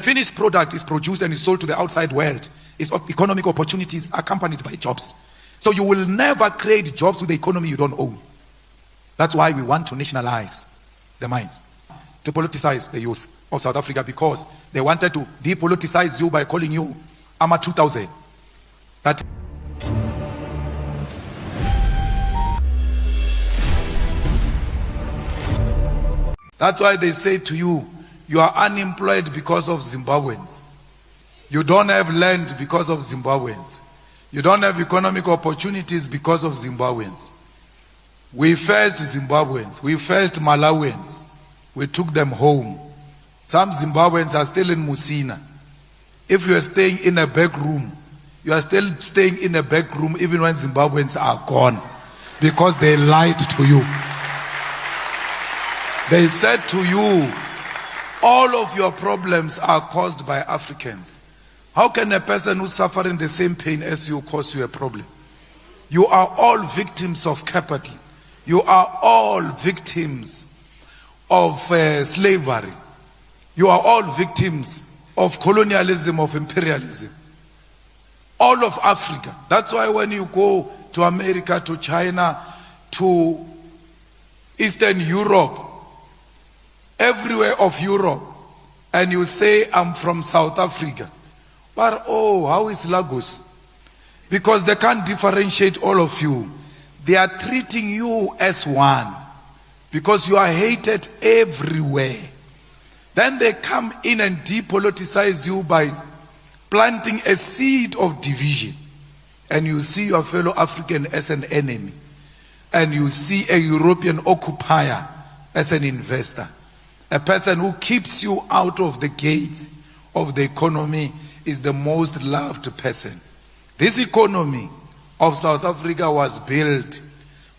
Finished product is produced and is sold to the outside world. Its economic opportunities accompanied by jobs. So you will never create jobs with the economy you don't own. That's why we want to nationalize the minds, to politicize the youth of South Africa, because they wanted to depoliticize you by calling you AMA 2000. That's why they say to you, you are unemployed because of Zimbabweans. You don't have land because of Zimbabweans. You don't have economic opportunities because of Zimbabweans. We faced Zimbabweans. We faced Malawians. We took them home. Some Zimbabweans are still in Musina. If you are staying in a back room, you are still staying in a back room even when Zimbabweans are gone, because they lied to you. They said to you, all of your problems are caused by Africans. How can a person who's suffering the same pain as you cause you a problem? You are all victims of capital. You are all victims of slavery. You are all victims of colonialism, of imperialism. All of Africa. That's why when you go to America, to China, to Eastern Europe, everywhere of Europe, and you say, I'm from South Africa. But oh, how is Lagos? Because they can't differentiate all of you. They are treating you as one, because you are hated everywhere. Then they come in and depoliticize you by planting a seed of division. And you see your fellow African as an enemy. And you see a European occupier as an investor. A person who keeps you out of the gates of the economy is the most loved person. This economy of South Africa was built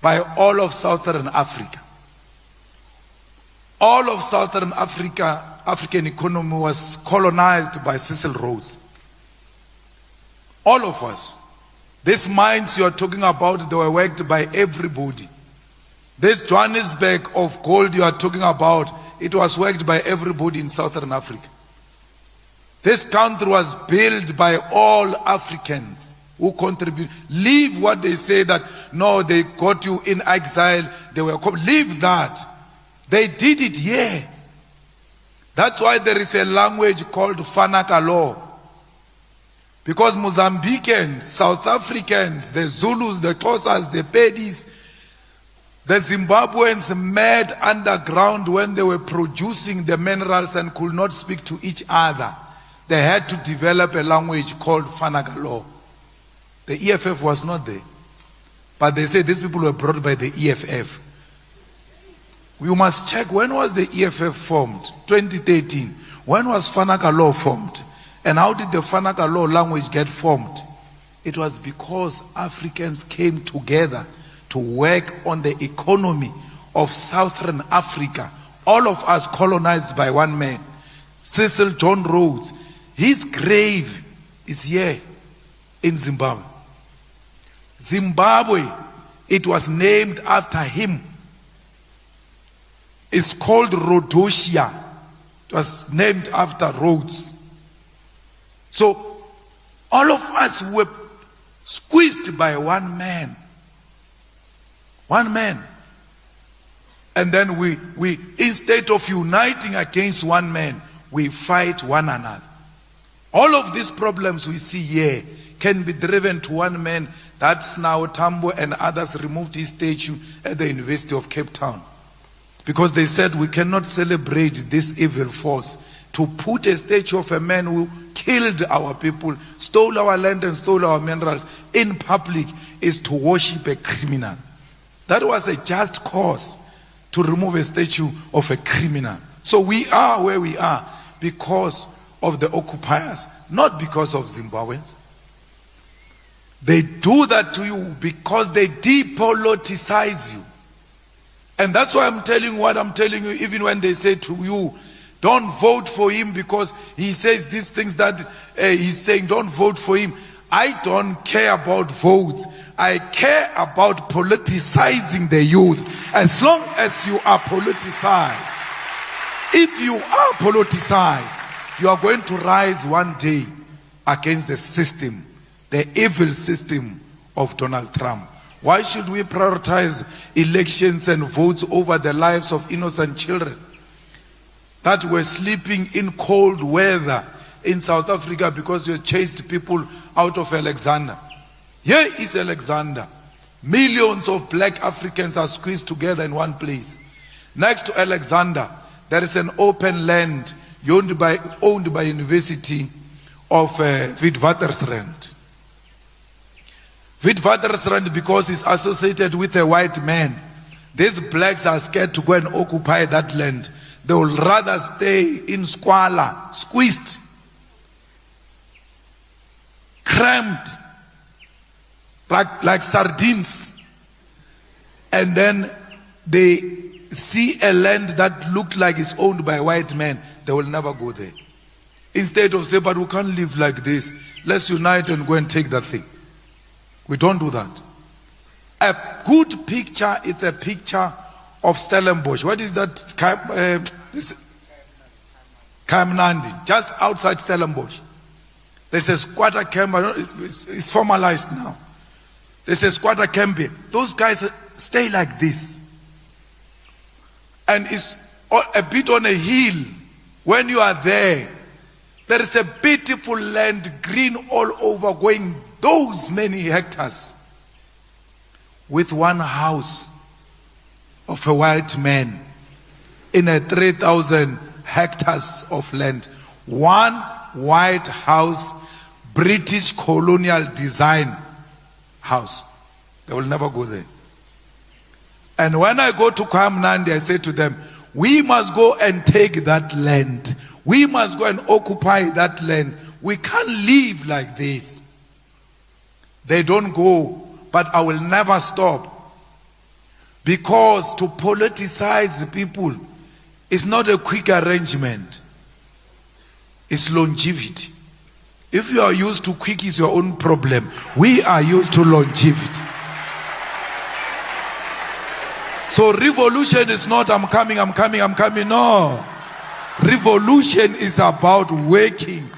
by all of Southern Africa. All of Southern Africa, African economy was colonized by Cecil Rhodes. All of us. These mines you are talking about, they were worked by everybody. This Johannesburg of gold you are talking about, it was worked by everybody in Southern Africa. This country was built by all Africans who contribute. Leave what they say that, no, they got you in exile. Leave that. They did it here. That's why there is a language called Fanaka law. Because Mozambicans, South Africans, the Zulus, the Xhosas, the Pedis, the Zimbabweans met underground when they were producing the minerals and could not speak to each other. They had to develop a language called Fanaka law. The EFF was not there. But they say these people were brought by the EFF. We must check, when was the EFF formed? 2013. When was Fanaka law formed? And how did the Fanaka law language get formed? It was because Africans came together to work on the economy of Southern Africa. All of us colonized by one man, Cecil John Rhodes. His grave is here in Zimbabwe. Zimbabwe, it was named after him. It's called Rhodesia. It was named after Rhodes. So, all of us were squeezed by one man. One man. And then we instead of uniting against one man, we fight one another. All of these problems we see here can be driven to one man. That's now Tambo and others removed his statue at the University of Cape Town. Because they said we cannot celebrate this evil force. To put a statue of a man who killed our people, stole our land and stole our minerals in public is to worship a criminal. That was a just cause to remove a statue of a criminal. So we are where we are because of the occupiers, not because of Zimbabweans. They do that to you because they depoliticize you. And that's why I'm telling you what I'm telling you, even when they say to you, don't vote for him because he says these things that he's saying, don't vote for him. I don't care about votes. I care about politicizing the youth. As long as you are politicized, if you are politicized, You are going to rise one day against the system, the evil system of Donald Trump. Why should we prioritize elections and votes over the lives of innocent children that were sleeping in cold weather in South Africa because you chased people out of Alexander? Here is Alexander. Millions of black Africans are squeezed together in one place. Next to Alexander, there is an open land owned by University of Witwatersrand. Witwatersrand, because it's associated with a white man. These blacks are scared to go and occupy that land. They would rather stay in squalor, squeezed, cramped, like sardines. And then they see a land that looked like it's owned by a white man. They will never go there. Instead of say, but we can't live like this. Let's unite and go and take that thing. We don't do that. A good picture, it's a picture of Stellenbosch. What is that? Kamnandi, just outside Stellenbosch. There's a squatter camp. It's formalized now. There's a squatter camp here. Those guys stay like this. And it's a bit on a hill. When you are there, there is a beautiful land, green all over, going those many hectares, with one house of a white man in a 3,000 hectares of land. One white house, British colonial design house. They will never go there. And when I go to Kamnandi, I say to them, we must go and take that land. We must go and occupy that land. We can't live like this. They don't go, but I will never stop. Because to politicize people is not a quick arrangement. It's longevity. If you are used to quick, it's your own problem. We are used to longevity. So revolution is not I'm coming. No. Revolution is about working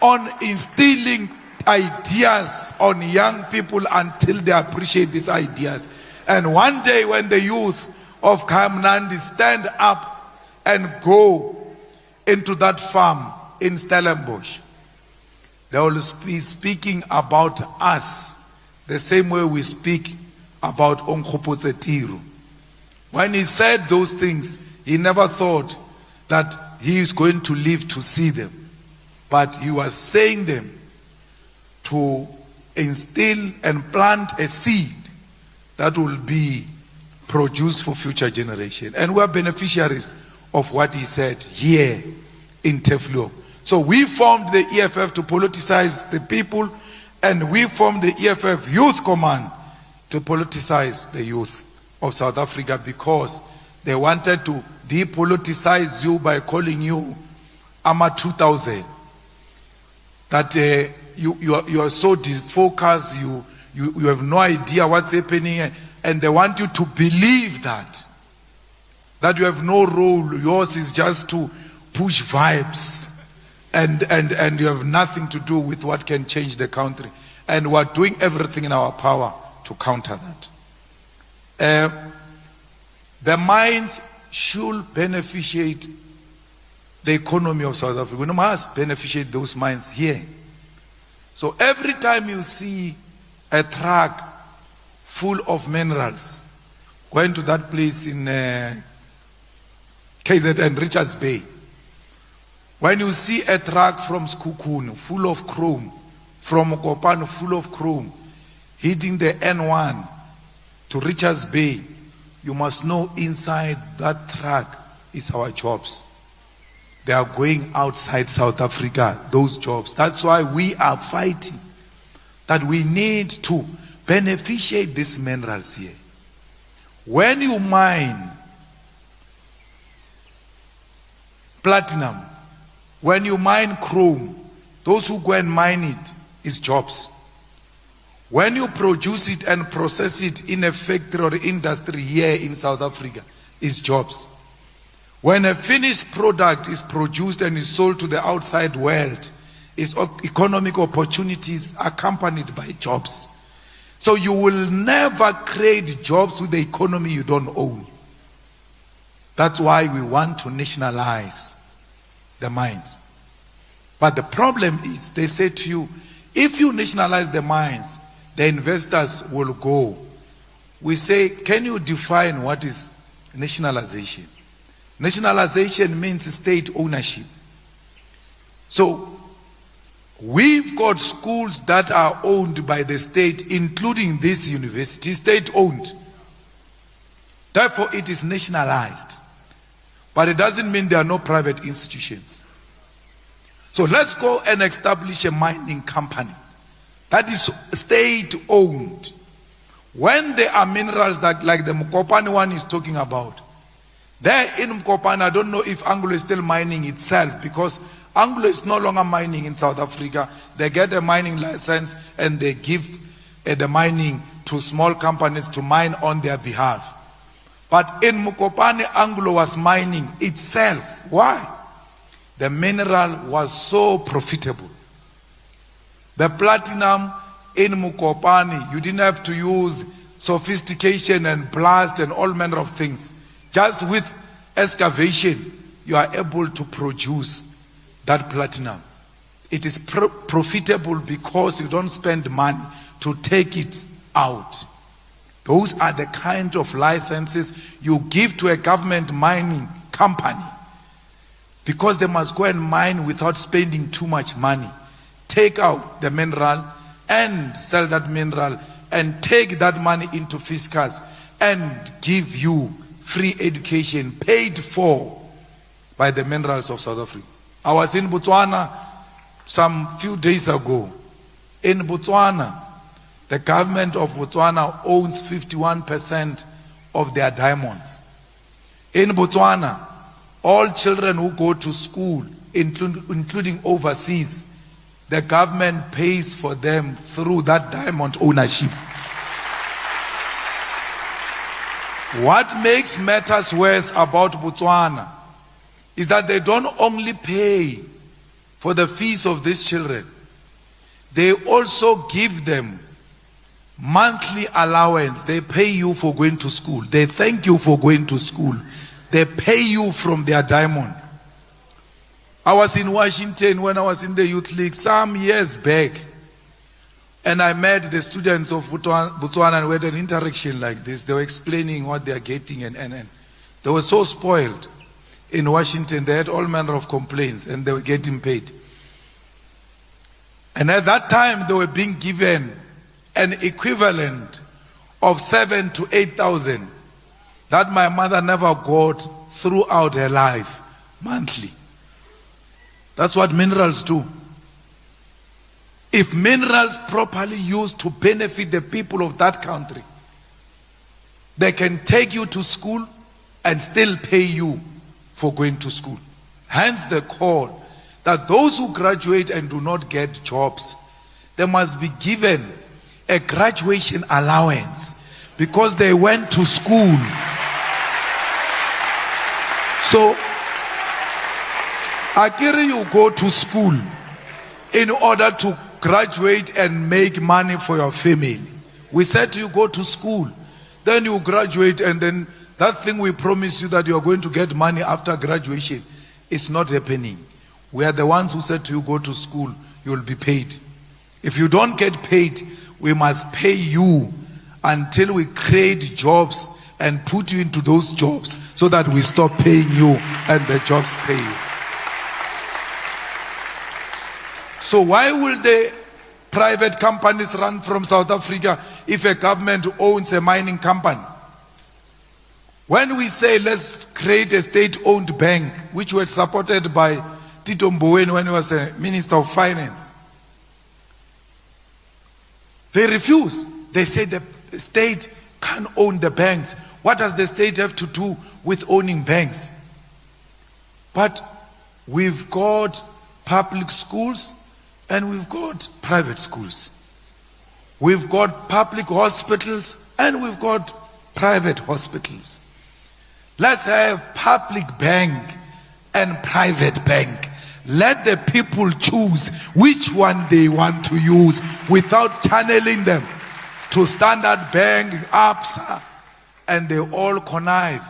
on instilling ideas on young people until they appreciate these ideas. And one day when the youth of Kamnandi stand up and go into that farm in Stellenbosch, they will be speaking about us the same way we speak about Onkgopotse Tiru. When he said those things, he never thought that he is going to live to see them. But he was saying them to instill and plant a seed that will be produced for future generations. And we are beneficiaries of what he said here in Teflo. So we formed the EFF to politicize the people, and we formed the EFF Youth Command to politicize the youth of South Africa, because they wanted to depoliticize you by calling you AMA 2000. That you are so defocused, you have no idea what's happening, and they want you to believe that you have no role. Yours is just to push vibes, and you have nothing to do with what can change the country. And we're doing everything in our power to counter that. The mines should beneficiate the economy of South Africa. We must beneficiate those mines here. So every time you see a truck full of minerals going to that place in KZN, Richards Bay, when you see a truck from Sekhukhune full of chrome, from Mokopane full of chrome, hitting the N1 to Richards Bay, you must know inside that truck is our jobs. They are going outside South Africa, those jobs. That's why we are fighting, that we need to beneficiate these minerals here. When you mine platinum, when you mine chrome, those who go and mine it is jobs. When you produce it and process it in a factory or industry here in South Africa, is jobs. When a finished product is produced and is sold to the outside world, its economic opportunities accompanied by jobs. So you will never create jobs with the economy you don't own. That's why we want to nationalize the mines. But the problem is, they say to you, if you nationalize the mines, the investors will go. We say, can you define what is nationalization? Nationalization means state ownership. So, we've got schools that are owned by the state, including this university, state-owned. Therefore, it is nationalized. But it doesn't mean there are no private institutions. So let's go and establish a mining company that is state-owned. When there are minerals that, like the Mokopane one is talking about, there in Mokopane, I don't know if Anglo is still mining itself, because Anglo is no longer mining in South Africa. They get a mining license and they give the mining to small companies to mine on their behalf. But in Mokopane, Anglo was mining itself. Why? The mineral was so profitable. The platinum in Mokopane, you didn't have to use sophistication and blast and all manner of things. Just with excavation, you are able to produce that platinum. It is profitable because you don't spend money to take it out. Those are the kind of licenses you give to a government mining company, because they must go and mine without spending too much money. Take out the mineral and sell that mineral and take that money into fiscus and give you free education paid for by the minerals of South Africa. I was in Botswana some few days ago. In Botswana, the government of Botswana owns 51% of their diamonds. In Botswana, all children who go to school, including overseas, the government pays for them through that diamond ownership. What makes matters worse about Botswana is that they don't only pay for the fees of these children, they also give them monthly allowance. They pay you for going to school. They thank you for going to school. They pay you from their diamond. I was in Washington when I was in the Youth League some years back, and I met the students of Botswana and we had an interaction like this. They were explaining what they are getting, and they were so spoiled. In Washington, they had all manner of complaints and they were getting paid. And at that time, they were being given an equivalent of 7,000 to 8,000 that my mother never got throughout her life, monthly. That's what minerals do. If minerals properly used to benefit the people of that country, they can take you to school and still pay you for going to school. Hence the call that those who graduate and do not get jobs, they must be given a graduation allowance because they went to school. So, Akiri, you go to school in order to graduate and make money for your family. We said to you, go to school, then you graduate, and then that thing we promise you that you are going to get money after graduation is not happening. We are the ones who said to you, go to school, you will be paid. If you don't get paid, we must pay you until we create jobs and put you into those jobs so that we stop paying you and the jobs pay you. So why will the private companies run from South Africa if a government owns a mining company? When we say let's create a state-owned bank, which was supported by Tito Mboweni when he was a Minister of Finance, they refuse. They say the state can't own the banks. What does the state have to do with owning banks? But we've got public schools and we've got private schools. We've got public hospitals and we've got private hospitals. Let's have public bank and private bank. Let the people choose which one they want to use without channeling them to Standard Bank, ABSA, and they all connive.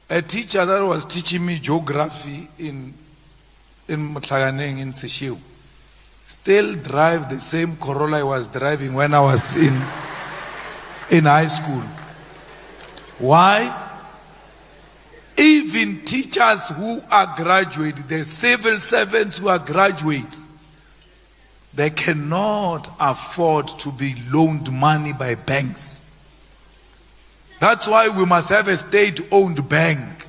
A teacher that was teaching me geography in Mutlayaneng in Seshiu still drive the same Corolla I was driving when I was in high school. Why? Even teachers who are graduates, the civil servants who are graduates, they cannot afford to be loaned money by banks. That's why we must have a state-owned bank,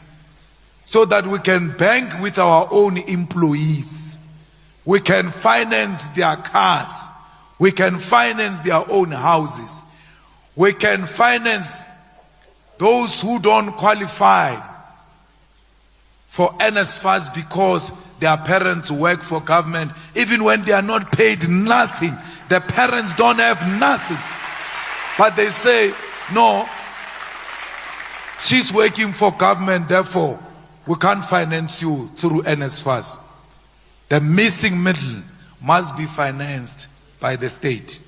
so that we can bank with our own employees. We can finance their cars. We can finance their own houses. We can finance those who don't qualify for NSFAS because their parents work for government, even when they are not paid nothing. The parents don't have nothing. But they say, no, she's working for government, therefore we can't finance you through NSFAS. The missing middle must be financed by the state.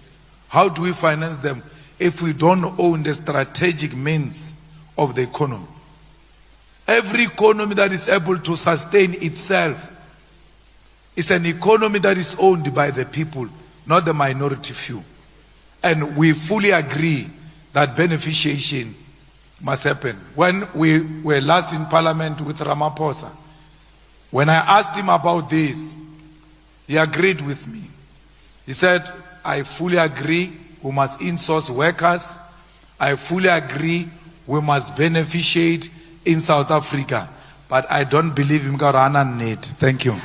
How do we finance them if we don't own the strategic means of the economy? Every economy that is able to sustain itself is an economy that is owned by the people, not the minority few. And we fully agree that beneficiation must happen. When we were last in Parliament with Ramaphosa, when I asked him about this, he agreed with me. He said, I fully agree, we must insource workers. I fully agree, we must beneficiate in South Africa. But I don't believe in Garana need. Thank you.